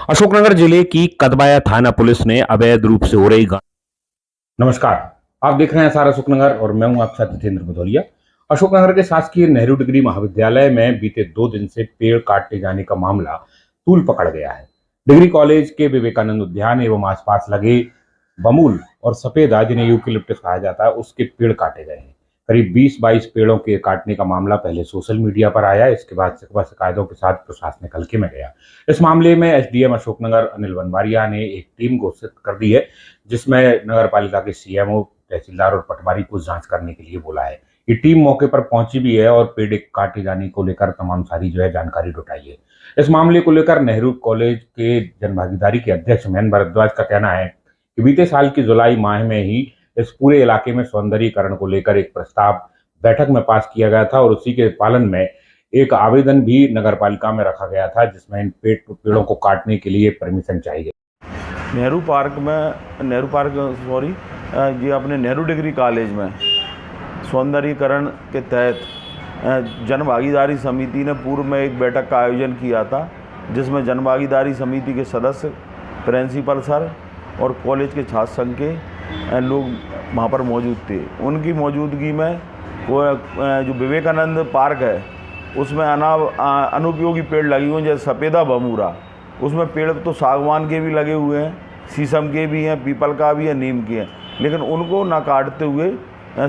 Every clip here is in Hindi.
अशोकनगर जिले की कदबाया थाना पुलिस ने अवैध रूप से हो रही नमस्कार, आप देख रहे हैं सारा अशोकनगर और मैं हूं आपका जितेंद्र भदौरिया। अशोकनगर के शासकीय नेहरू डिग्री महाविद्यालय में बीते 2 दिन से पेड़ काटे जाने का मामला तूल पकड़ गया है। डिग्री कॉलेज के विवेकानंद उद्यान एवं आसपास लगे बमूल और सफेदा, जिन्हें यूकेलिप्टस कहा जाता है, उसके पेड़ काटे गए हैं। करीब 20-22 पेड़ों के काटने का मामला पहले सोशल मीडिया पर आया, इसके बाद शिकायतों के साथ प्रशासनिक हल्के में गया। इस मामले में एसडीएम अशोकनगर अनिल वनवारिया ने एक टीम घोषित कर दी है, जिसमें नगर पालिका के सीएमओ, तहसीलदार और पटवारी को जांच करने के लिए बोला है। ये टीम मौके पर पहुंची भी है और पेड़ काटे जाने को लेकर तमाम सारी जानकारी जुटाई है। इस मामले को लेकर नेहरू कॉलेज के जनभागीदारी के अध्यक्ष महेंद्र भारद्वाज का कहना है कि बीते साल की जुलाई माह में ही इस पूरे इलाके में सौंदर्यीकरण को लेकर एक प्रस्ताव बैठक में पास किया गया था और उसी के पालन में एक आवेदन भी नगर पालिका में रखा गया था, जिसमें इन पेड़ों को काटने के लिए परमिशन चाहिए। नेहरू पार्क ये अपने नेहरू डिग्री कॉलेज में सौंदर्यीकरण के तहत जनभागीदारी समिति ने पूर्व में एक बैठक का आयोजन किया था, जिसमें जनभागीदारी समिति के सदस्य, प्रिंसिपल सर और कॉलेज के छात्र संघ के लोग वहाँ पर मौजूद थे। उनकी मौजूदगी में जो विवेकानंद पार्क है उसमें अनुपयोगी पेड़ लगे हुए हैं, जैसे सफेदा, बमूरा। उसमें पेड़ तो सागवान के भी लगे हुए हैं, शीशम के भी हैं, पीपल का भी है, नीम के हैं, लेकिन उनको ना काटते हुए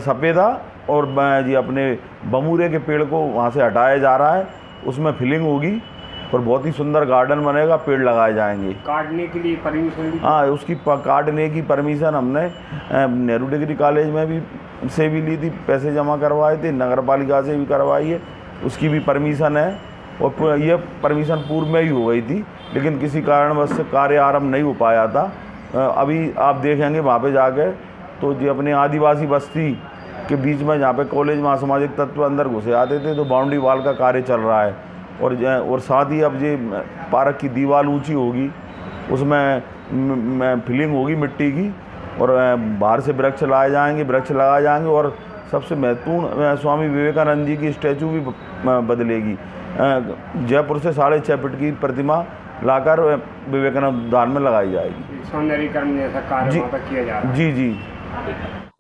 सफेदा और जी अपने बमूरे के पेड़ को वहाँ से हटाया जा रहा है। उसमें फिलिंग होगी और बहुत ही सुंदर गार्डन बनेगा, पेड़ लगाए जाएंगे। काटने के लिए परमिशन? हाँ, उसकी काटने की परमिशन हमने नेहरू डिग्री कॉलेज में भी ली थी, पैसे जमा करवाए थे, नगर पालिका से भी करवाई है, उसकी भी परमिशन है। और ये परमिशन पूर्व में ही हो गई थी, लेकिन किसी कारणवश से कार्य आरंभ नहीं हो पाया था। अभी आप देखेंगे वहाँ पे जाके तो जी अपने आदिवासी बस्ती के बीच में, जहाँ पे कॉलेज में असामाजिक तत्व अंदर घुसे आते थे, तो बाउंड्री वॉल का कार्य चल रहा है। और साथ ही अब ये पार्क की दीवार ऊंची होगी, उसमें फिलिंग होगी मिट्टी की, और बाहर से वृक्ष लगाए जाएंगे और सबसे महत्वपूर्ण स्वामी विवेकानंद जी की स्टैचू भी बदलेगी। जयपुर से 6.5 फीट की प्रतिमा लाकर विवेकानंद उद्यान में लगाई जाएगी। सौंदर्यीकरण जैसा कार्य वहाँ पर किया जा रहा है। जी।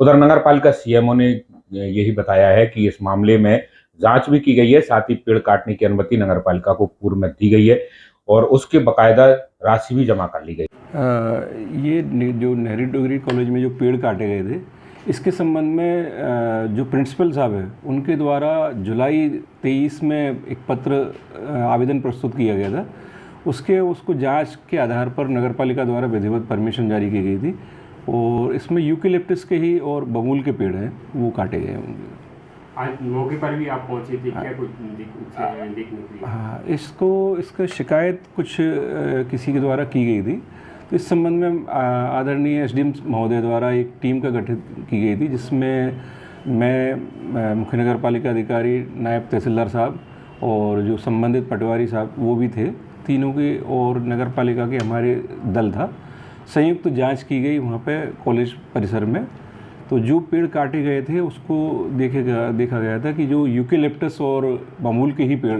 उधर नगर पालिका सीएमओ ने यही बताया है कि इस मामले में जांच भी की गई है, साथ ही पेड़ काटने की अनुमति नगर पालिका को पूर्व में दी गई है और उसके बकायदा राशि भी जमा कर ली गई। ये जो नेहरू डिग्री कॉलेज में जो पेड़ काटे गए थे, इसके संबंध में जो प्रिंसिपल साहब हैं उनके द्वारा जुलाई 23 में एक पत्र आवेदन प्रस्तुत किया गया था। उसको जांच के आधार पर नगर पालिका द्वारा विधिवत परमिशन जारी की गई थी और इसमें यूकेलिप्टस के ही और बबूल के पेड़ हैं, वो काटे गए होंगे। आज मौके पर भी आप पहुंचे थे क्या कुछ देखने के लिए? हाँ, इसका शिकायत कुछ किसी के द्वारा की गई थी, तो इस संबंध में आदरणीय एसडीएम महोदय द्वारा एक टीम का गठित की गई थी, जिसमें मैं मुख्य नगर पालिका अधिकारी, नायब तहसीलदार साहब और जो संबंधित पटवारी साहब वो भी थे, तीनों के, और नगर पालिका के हमारे दल था। संयुक्त जांच की गई वहाँ पे कॉलेज परिसर में। तो जो पेड़ काटे गए थे उसको देखा गया था कि जो यूकेलिप्टस और बमूल के ही पेड़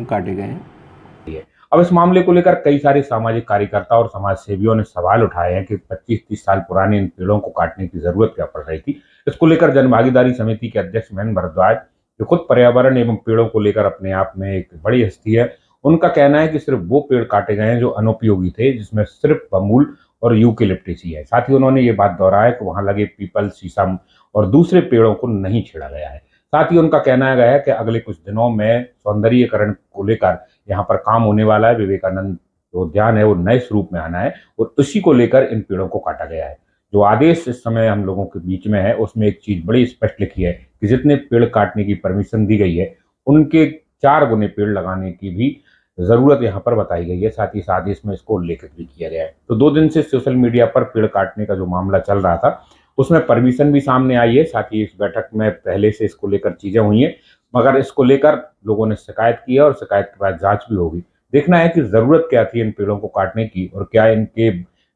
काटे गए हैं। अब इस मामले को लेकर कई सारे सामाजिक कार्यकर्ता और समाज सेवियों ने सवाल उठाए हैं कि 25-30 साल पुराने इन पेड़ों को काटने की जरूरत क्या पड़ रही थी। इसको लेकर जनभागीदारी समिति के अध्यक्ष महेंद्र भारद्वाज, जो खुद पर्यावरण एवं पेड़ों को लेकर अपने आप में एक बड़ी हस्ती है, उनका कहना है कि सिर्फ वो पेड़ काटे गए हैं जो अनुपयोगी थे, जिसमें सिर्फ बमूल और यूकेलिप्टस ही है। साथ ही उन्होंने ये बात दोहराया कि वहां लगे पीपल, शीशम और दूसरे पेड़ों को नहीं छेड़ा गया है। साथ ही उनका कहना गया है कि अगले कुछ दिनों में सौंदर्यीकरण को लेकर यहाँ पर काम होने वाला है। विवेकानंद उद्यान है वो नए स्वरूप में आना है और उसी को लेकर इन पेड़ों को काटा गया है। जो आदेश इस समय हम लोगों के बीच में है, उसमें एक चीज बड़ी स्पष्ट लिखी है कि जितने पेड़ काटने की परमिशन दी गई है, उनके 4 गुने पेड़ लगाने की भी जरूरत यहाँ पर बताई गई है। साथ ही साथ इसमें इसको उल्लेखित भी किया गया है। तो 2 दिन से सोशल मीडिया पर पेड़ काटने का जो मामला चल रहा था, उसमें परमिशन भी सामने आई है। साथ ही इस बैठक में पहले से इसको लेकर चीजें हुई हैं, मगर इसको लेकर लोगों ने शिकायत की है और शिकायत के बाद जांच भी होगी। देखना है कि जरूरत क्या थी इन पेड़ों को काटने की और क्या इनके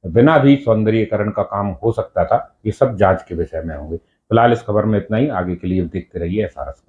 बिना भी सौंदर्यीकरण का काम हो सकता था। ये सब जांच के विषय में होंगे। फिलहाल इस खबर में इतना ही। आगे के लिए देखते रहिए SRS।